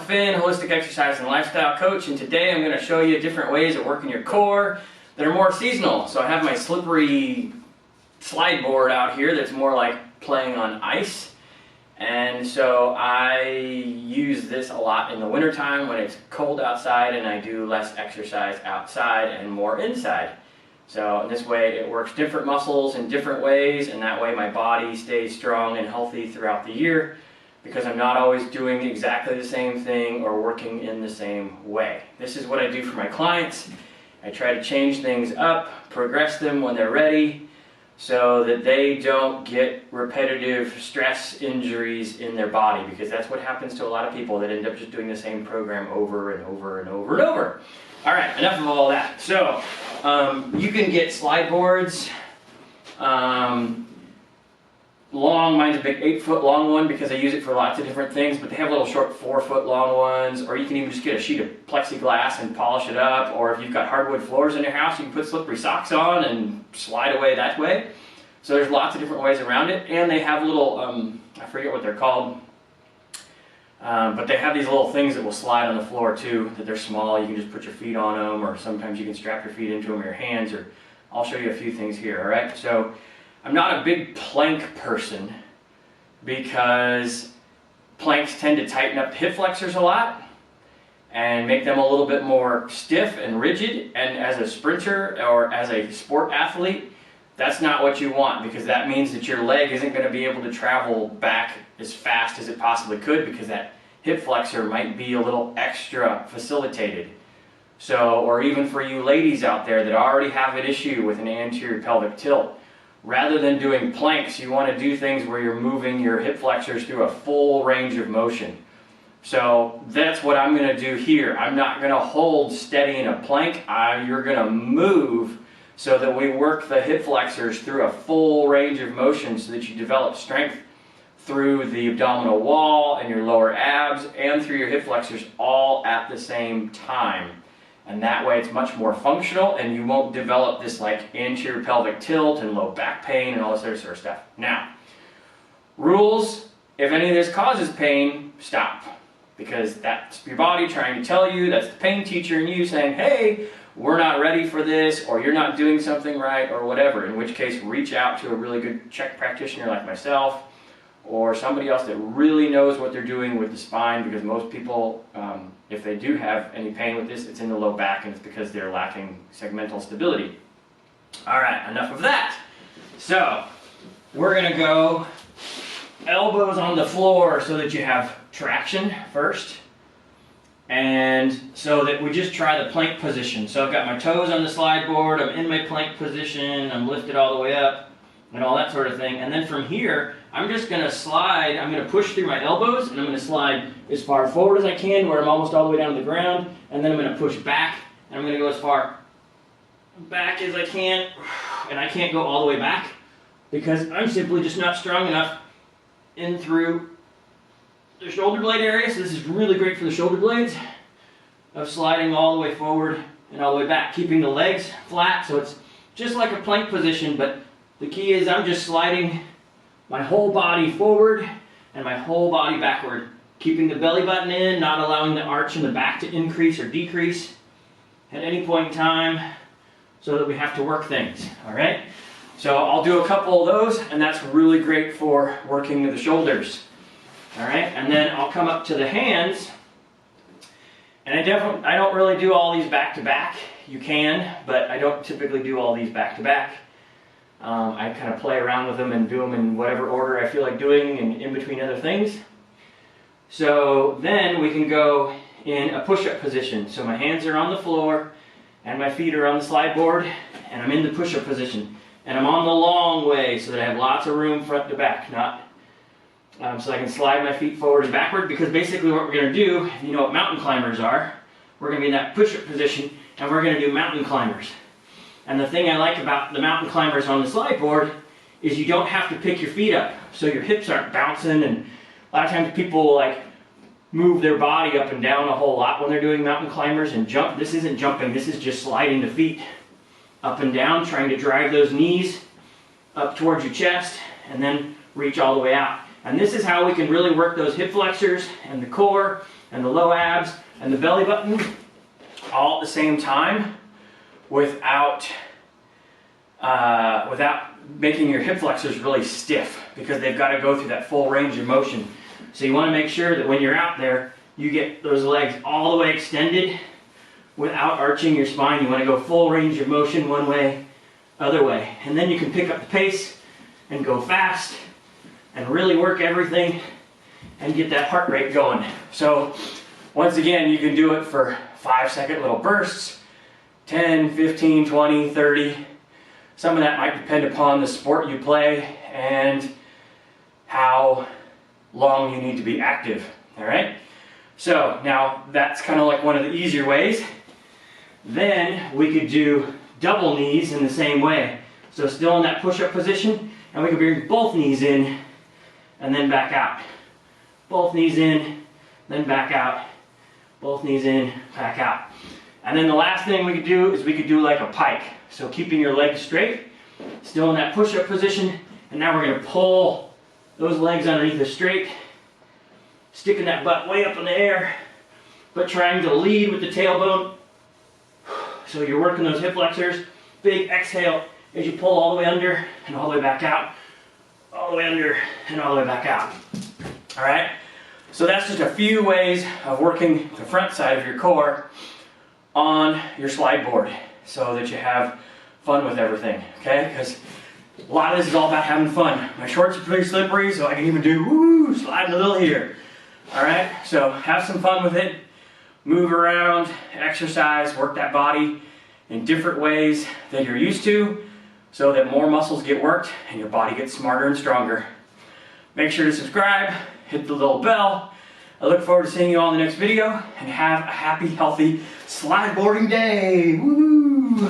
Finn, holistic exercise and lifestyle coach, and today I'm going to show you different ways of working your core that are more seasonal. So I have my slippery slide board out here that's more like playing on ice, and so I use this a lot in the wintertime when it's cold outside and I do less exercise outside and more inside. So in this way it works different muscles in different ways, and that way my body stays strong and healthy throughout the year, because I'm not always doing exactly the same thing or working in the same way. This is what I do for my clients. I try to change things up, progress them when they're ready, so that they don't get repetitive stress injuries in their body, because that's what happens to a lot of people that end up just doing the same program over and over and over and over. All right, enough of all that. So you can get slide boards. Long, mine's a big 8-foot long one because I use it for lots of different things, but they have little short 4-foot long ones, or you can even just get a sheet of plexiglass and polish it up, or if you've got hardwood floors in your house, you can put slippery socks on and slide away that way. So there's lots of different ways around it, and they have little, I forget what they're called, but they have these little things that will slide on the floor too, that they're small. You can just put your feet on them, or sometimes you can strap your feet into them or your hands, or I'll show you a few things here, all right? So I'm not a big plank person because planks tend to tighten up hip flexors a lot and make them a little bit more stiff and rigid, and as a sprinter or as a sport athlete, that's not what you want, because that means that your leg isn't going to be able to travel back as fast as it possibly could, because that hip flexor might be a little extra facilitated. So, or even for you ladies out there that already have an issue with an anterior pelvic tilt, rather than doing planks, you want to do things where you're moving your hip flexors through a full range of motion. So that's what I'm going to do here. I'm not going to hold steady in a plank. You're going to move so that we work the hip flexors through a full range of motion, so that you develop strength through the abdominal wall and your lower abs and through your hip flexors all at the same time. And that way it's much more functional, and you won't develop this like anterior pelvic tilt and low back pain and all this other sort of stuff. Now, rules: if any of this causes pain, stop. Because that's your body trying to tell you, that's the pain teacher in you saying, hey, we're not ready for this, or you're not doing something right, or whatever. In which case, reach out to a really good check practitioner like myself, or somebody else that really knows what they're doing with the spine, because most people, if they do have any pain with this, it's in the low back, and it's because they're lacking segmental stability. All right, enough of that. So we're going to go elbows on the floor so that you have traction first, and so that we just try the plank position. So I've got my toes on the slide board, I'm in my plank position, I'm lifted all the way up, and all that sort of thing. And then from here, I'm just going to slide. I'm going to push through my elbows, and I'm going to slide as far forward as I can, where I'm almost all the way down to the ground, and then I'm going to push back, and I'm going to go as far back as I can, and I can't go all the way back because I'm simply just not strong enough in through the shoulder blade area. So this is really great for the shoulder blades, of sliding all the way forward and all the way back, keeping the legs flat. So it's just like a plank position, but the key is I'm just sliding my whole body forward and my whole body backward, keeping the belly button in, not allowing the arch in the back to increase or decrease at any point in time, so that we have to work things, all right? So I'll do a couple of those, and that's really great for working the shoulders, all right? And then I'll come up to the hands, and I don't really do all these back to back. You can, but I don't typically do all these back to back. I kind of play around with them and do them in whatever order I feel like doing, and in between other things. So then we can go in a push-up position. So my hands are on the floor and my feet are on the slide board, and I'm in the push-up position. And I'm on the long way so that I have lots of room front to back, so I can slide my feet forward and backward, because basically what we're going to do, if you know what mountain climbers are, we're going to be in that push-up position, and we're going to do mountain climbers. And the thing I like about the mountain climbers on the slide board is you don't have to pick your feet up, so your hips aren't bouncing. And a lot of times people will like move their body up and down a whole lot when they're doing mountain climbers and jump. This isn't jumping, this is just sliding the feet up and down, trying to drive those knees up towards your chest, and then reach all the way out. And this is how we can really work those hip flexors and the core and the low abs and the belly button all at the same time without making your hip flexors really stiff, because they've got to go through that full range of motion. So you want to make sure that when you're out there, you get those legs all the way extended without arching your spine. You want to go full range of motion one way, other way. And then you can pick up the pace and go fast and really work everything and get that heart rate going. So once again, you can do it for 5-second little bursts, 10, 15, 20, 30. Some of that might depend upon the sport you play and how long you need to be active, all right? So now that's kind of like one of the easier ways. Then we could do double knees in the same way. So still in that push-up position, and we could bring both knees in and then back out. Both knees in, then back out. Both knees in, back out. And then the last thing we could do is we could do like a pike. So keeping your legs straight, still in that push-up position, and now we're going to pull those legs underneath us straight, sticking that butt way up in the air, but trying to lead with the tailbone. So you're working those hip flexors. Big exhale as you pull all the way under and all the way back out, all the way under and all the way back out. All right? So that's just a few ways of working the front side of your core on your slide board so that you have fun with everything, okay? Because a lot of this is all about having fun. My shorts are pretty slippery, so I can even do slide a little here. All right, so have some fun with it. Move around, exercise, work that body in different ways that you're used to so that more muscles get worked and your body gets smarter and stronger. Make sure to subscribe, hit the little bell. I look forward to seeing you all in the next video, and have a happy, healthy slide boarding day. Woo!